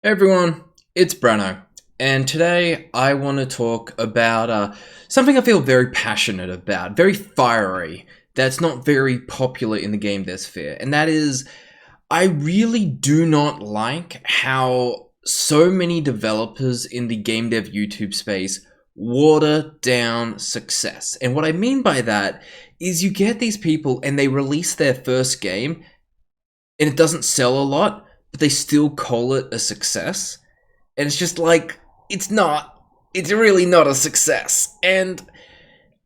Hey everyone, it's Brano, and today I want to talk about something I feel very passionate about, very fiery, that's not very popular in the game dev sphere, and that is I really do not like how so many developers in the game dev YouTube space water down success. And what I mean by that is you get these people and they release their first game and it doesn't sell a lot, but they still call it a success. And it's just like, it's not. It's really not a success. And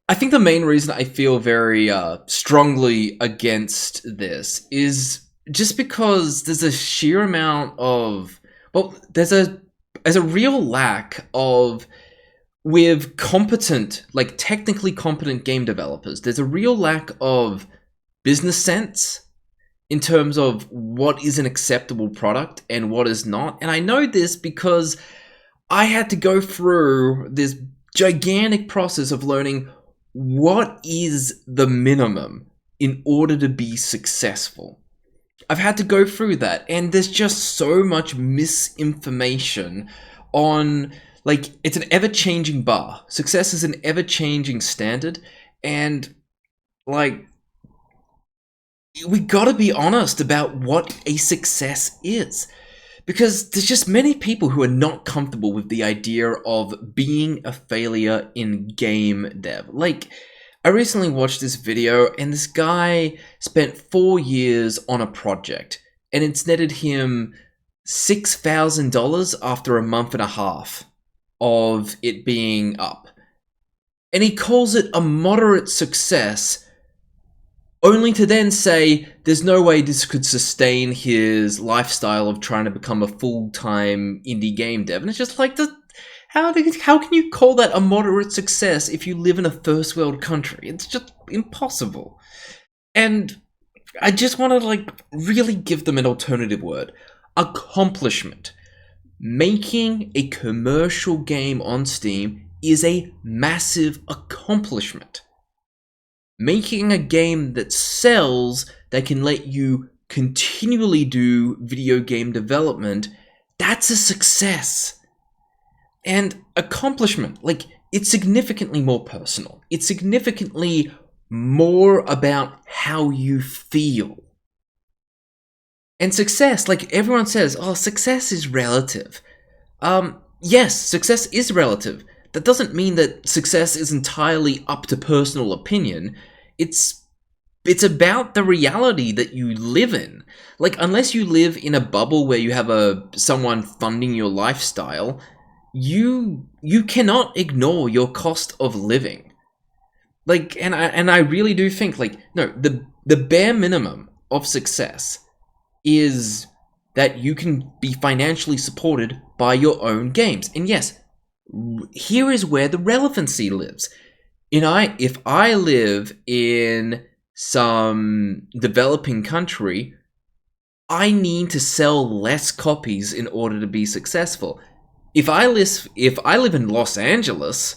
I think the main reason I feel very strongly against this is just because there's a sheer amount of, well, there's a real lack of with competent, like technically competent game developers. There's a real lack of business sense in terms of what is an acceptable product and what is not. And I know this because I had to go through this gigantic process of learning what is the minimum in order to be successful. I've had to go through that, and there's just so much misinformation on, like, it's an ever-changing bar. Success is an ever-changing standard, and, like, we gotta be honest about what a success is. Because there's just many people who are not comfortable with the idea of being a failure in game dev. Like, I recently watched this video and this guy spent 4 years on a project and it's netted him $6,000 after a month and a half of it being up. And he calls it a moderate success, only to then say there's no way this could sustain his lifestyle of trying to become a full-time indie game dev. And it's just like, how can you call that a moderate success if you live in a first world country? It's just impossible. And I just want to, like, really give them an alternative word. Accomplishment. Making a commercial game on Steam is a massive accomplishment. Making a game that sells, that can let you continually do video game development, that's a success. And accomplishment, like, it's significantly more personal. It's significantly more about how you feel. And success, like everyone says, oh, success is relative. Yes, success is relative. That doesn't mean that success is entirely up to personal opinion. It's about the reality that you live in. Like, unless you live in a bubble where you have someone funding your lifestyle, you cannot ignore your cost of living. Like, and I really do think, like, no, the bare minimum of success is that you can be financially supported by your own games. And yes, here is where the relevancy lives. If I live in some developing country, I need to sell less copies in order to be successful. If I live in Los Angeles,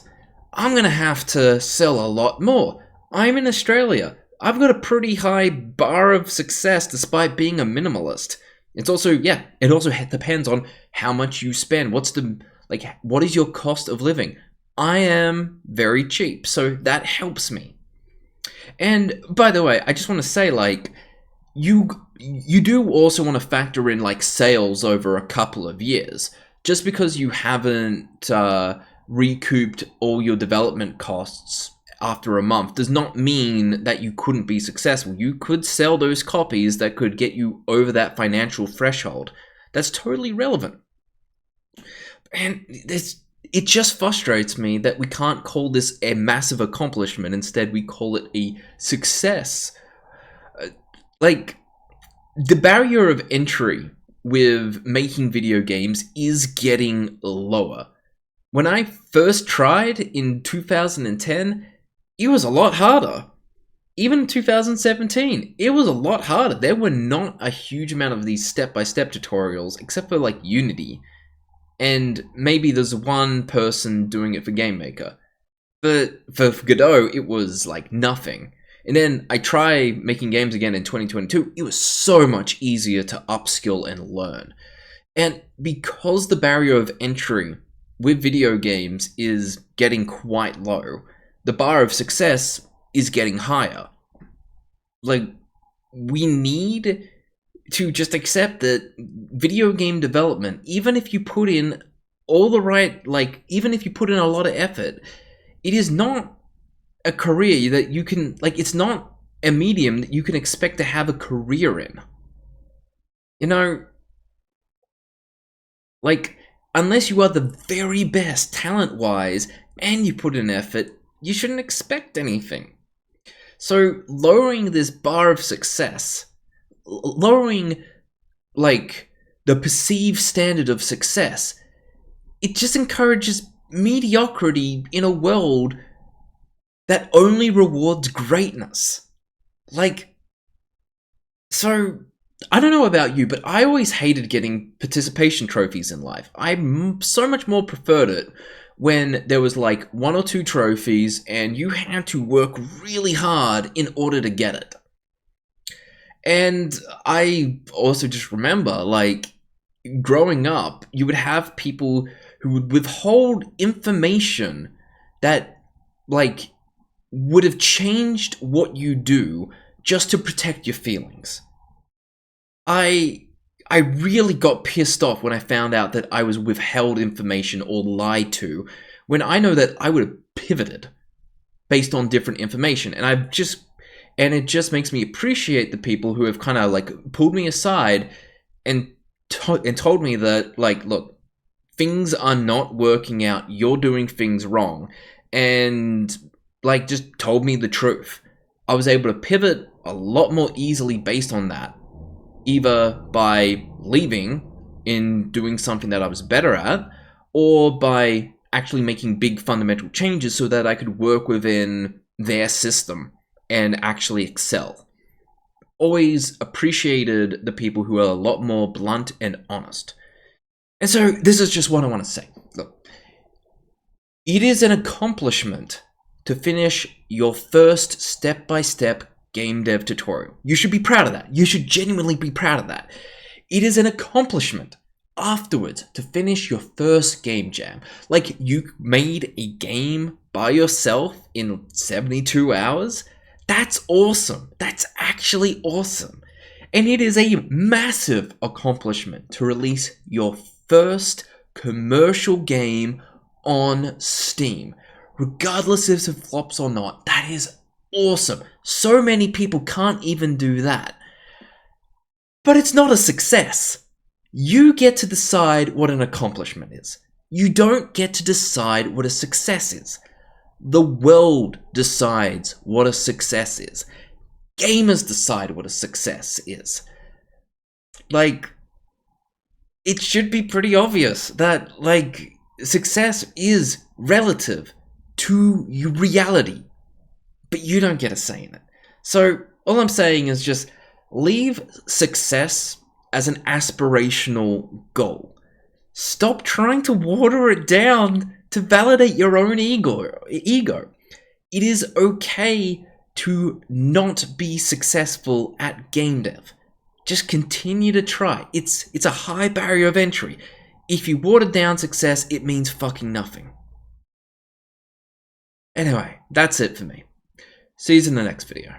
I'm gonna have to sell a lot more. I'm in Australia. I've got a pretty high bar of success despite being a minimalist. It's also, yeah, it also depends on how much you spend. What is your cost of living? I am very cheap, so that helps me. And by the way, I just want to say, like, you do also want to factor in, like, sales over a couple of years. Just because you haven't recouped all your development costs after a month does not mean that you couldn't be successful. You could sell those copies that could get you over that financial threshold. That's totally relevant. And it just frustrates me that we can't call this a massive accomplishment. Instead, we call it a success. Like, the barrier of entry with making video games is getting lower. When I first tried in 2010, it was a lot harder. Even in 2017, it was a lot harder. There were not a huge amount of these step-by-step tutorials, except for, like, Unity. And maybe there's one person doing it for GameMaker. But for Godot, it was, like, nothing. And then I try making games again in 2022. It was so much easier to upskill and learn. And because the barrier of entry with video games is getting quite low, the bar of success is getting higher. Like, we need to just accept that video game development, even if you put in all the right, like, even if you put in a lot of effort, it is not a career that you can, like, it's not a medium that you can expect to have a career in. You know, like, unless you are the very best talent-wise and you put in effort, you shouldn't expect anything. So lowering this bar of success, lowering, like, the perceived standard of success, it just encourages mediocrity in a world that only rewards greatness. Like, so, I don't know about you, but I always hated getting participation trophies in life. I so much more preferred it when there was like 1 or 2 trophies and you had to work really hard in order to get it. And I also just remember, like, growing up, you would have people who would withhold information that, like, would have changed what you do just to protect your feelings. I really got pissed off when I found out that I was withheld information or lied to, when I know that I would have pivoted based on different information. And it just makes me appreciate the people who have kind of like pulled me aside and told me that, like, look, things are not working out. You're doing things wrong, and like just told me the truth. I was able to pivot a lot more easily based on that, either by leaving in doing something that I was better at, or by actually making big fundamental changes so that I could work within their system and actually excel. Always appreciated the people who are a lot more blunt and honest. And so this is just what I want to say. Look, it is an accomplishment to finish your first step-by-step game dev tutorial. You should be proud of that. You should genuinely be proud of that. It is an accomplishment afterwards to finish your first game jam. Like, you made a game by yourself in 72 hours. That's awesome. That's actually awesome. And it is a massive accomplishment to release your first commercial game on Steam, regardless if it flops or not. That is awesome. So many people can't even do that. But it's not a success. You get to decide what an accomplishment is. You don't get to decide what a success is. The world decides what a success is. Gamers decide what a success is. Like, it should be pretty obvious that, like, success is relative to reality, but you don't get a say in it. So all I'm saying is just leave success as an aspirational goal. Stop trying to water it down to validate your own ego. It is okay to not be successful at game dev. Just continue to try. It's a high barrier of entry. If you water down success, it means fucking nothing. Anyway, that's it for me. See you in the next video.